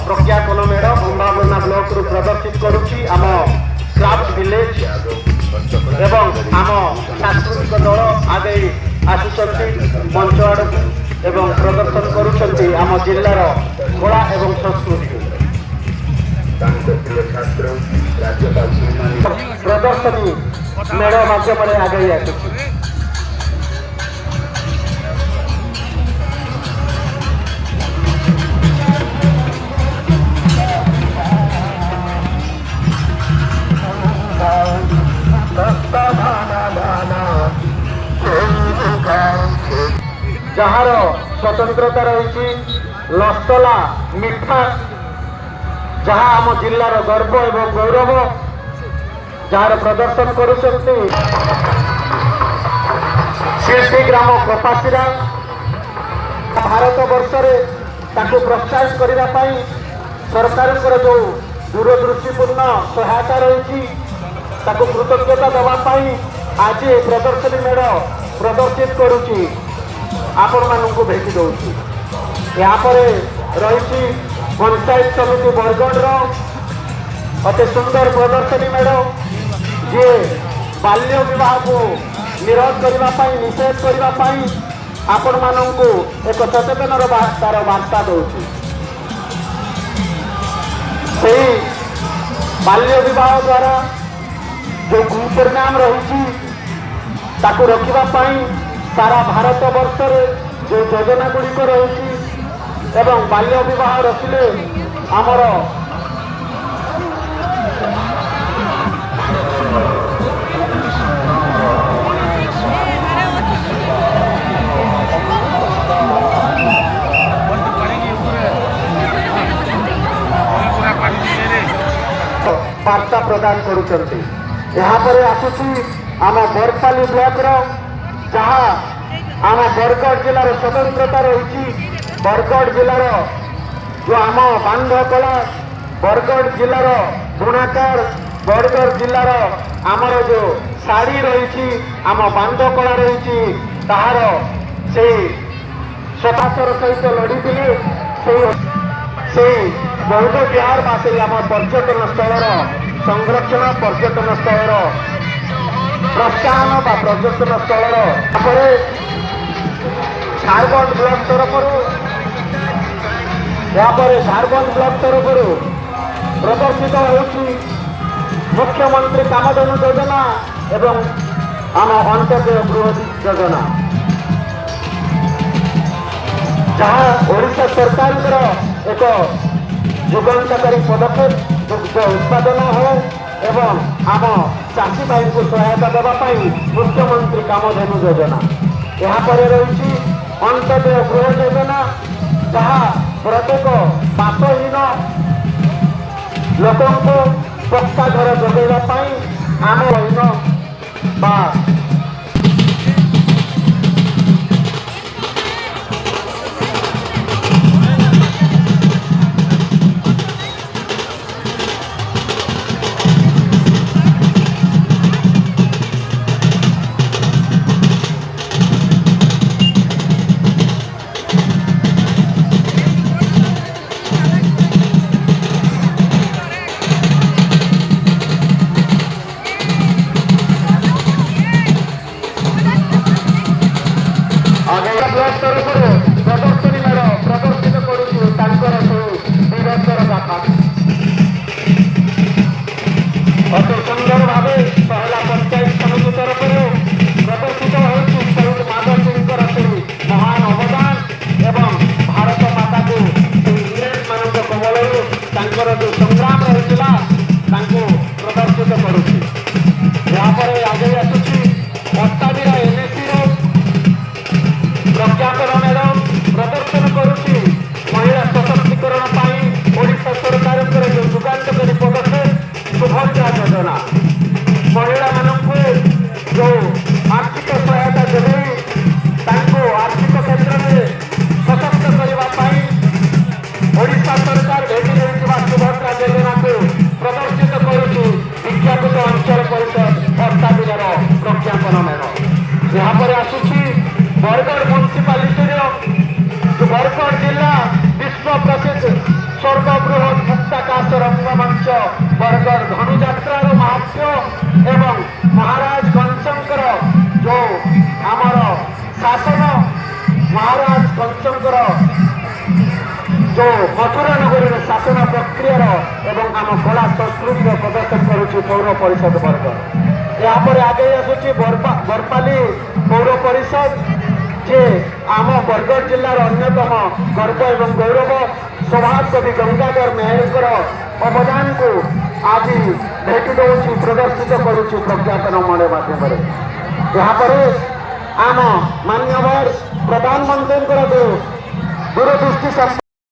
प्रज्ञापन मेढ़ अंबाबना ब्लॉक रु प्रदर्शित करुच्ची आम क्राफ्ट विलेज एवं आम सांस्कृतिक दल आगे आसुचंती मंच आड़क एवं प्रदर्शन करुचंती आम जिल्लार कला एवं संस्कृति प्रदर्शनी मेढ़ माध्यम आगे आसुची जार स्वतंत्रता रही लसला मिठा जहाँ आम जिलार गर्व एवं गौरव जार प्रदर्शन करुछंती शिल्पी ग्राम कपासीरा भारत वर्ष ताको प्रोत्साहित करने सरकार जो दूरदृष्टिपूर्ण सहायता रही कृतज्ञता देवाई आज प्रदर्शनी मेढ़ प्रदर्शित करुच्ची आपण मानू भेटी दूसरी यहाँ रही पंचायत समिति बरगढ़ अति सुंदर प्रदर्शनी मेढ़ जी बाल्य विवाह को निरोध करने निषेध करने आपण मानू एक सचेतन तार वार्ता दूसरी बाल्य विवाह द्वारा जो कुपरिणाम रही रखापी सारा भारत वर्ष जो योजना गुड़िक रही एवं बाल्य विवाह रखिले आमर वार्ता प्रदान करुचंती यहाँ पर आसुची आम बरपाली ब्लॉक जहाँ आम बरगढ़ जिलार स्वतंत्रता रही बरगढ़ जिलार जो आम बांध कला बरगढ़ जिलार बुणाकार बरगढ़ जिलार आमर जो शाढ़ी रही आम बांध कला रही तार से स्वतंत्र सहित लड़ी बौद्ध विहार से आम पर्यटन स्थल संरक्षण पर्यटन स्थल प्रोत्साहन पर्यटन स्थल झारखंड ब्लॉक तरफ झारखंड ब्लॉक तरफ प्रदर्शित होती मुख्यमंत्री कामधेनु योजना एवं आम अंत्योदय गृह योजना जहाँ ओडिशा सरकार एक जुगांतकारी पदक्षेप दुग्ध उत्पादन हो एवं आम चाषी भाई को सहायता देवाई मुख्यमंत्री कामधेनु योजना यहाँ पर रही अंत्योदय गृह योजना जहाँ प्रत्येक बासहीन लोक पक्का घर जोगाई आम बा प्रदर्शनी मेढ़ प्रदर्शित अति सुंदर भाव पहला पंचायत समिति तरफ प्रदर्शित होती महान अवदान एवं भारत माता को इंग्रेज मान कबल जो संग्राम रही प्रदर्शित करुच्ची यहाँ पर आगे आसुची अट्टाबीरा एनएसी प्रज्ञापन मेढ़ प्रदर्शन करुच्ची महिला सशक्तिकरण ओडिशा सरकार जो जुगांतकारी पदक्षेप सुभद्रा योजना महिला मानू जो आर्थिक सहायता देवे आर्थिक क्षेत्र में सशक्त करने ओडिशा सरकार भेटी सुभद्रा योजना को प्रदर्शित करुच्ची विज्ञापित अंचल परिषद अट्टाबीरार प्रज्ञापन मेढ़ यहाँ पर आसुची बरगढ़ म्युनिसिपालिटी बरगढ़ जिला विश्व प्रसिद्ध स्वर्गगृह ମାହାତ୍ମ୍ୟ ବରଗଡ଼ ଧନୁଯାତ୍ରାର ମାହାତ୍ମ୍ୟ ଏବଂ ମହାରାଜ କଂସଙ୍କର ଯେଉଁ ଆମର ଶାସନ ମହାରାଜ କଂସଙ୍କର ଯେଉଁ ମଥୁରା ନଗରୀର ଶାସନ ପ୍ରକ୍ରିୟାର ଏବଂ ଆମ କଳା ସଂସ୍କୃତିର ପ୍ରଦର୍ଶନ କରୁଛି ପୌର ପରିଷଦ ବରଗଡ଼। ଏହାପରେ ଆଗେଇ ଆସୁଛି ବରପାଲି ପୌର ପରିଷଦ ଯେ ଆମ ବରଗଡ଼ ଜିଲ୍ଲାର ଅନ୍ୟତମ ଗର୍ବ ଏବଂ ଗୌରବ ସ୍ୱଭାବ କବି ଗଙ୍ଗାଧର ମେହେରଙ୍କର ଅବଦାନକୁ ଆଜି ଭେଟି ଦେଉଛି ପ୍ରଦର୍ଶିତ କରୁଛି ପ୍ରଜ୍ଞାପନ ମଣ୍ଡଳ ମାଧ୍ୟମରେ। ଏହାପରେ ଆମ ମାନ୍ୟବର ପ୍ରଧାନମନ୍ତ୍ରୀଙ୍କର ଯେଉଁ ଦୂରଦୃଷ୍ଟି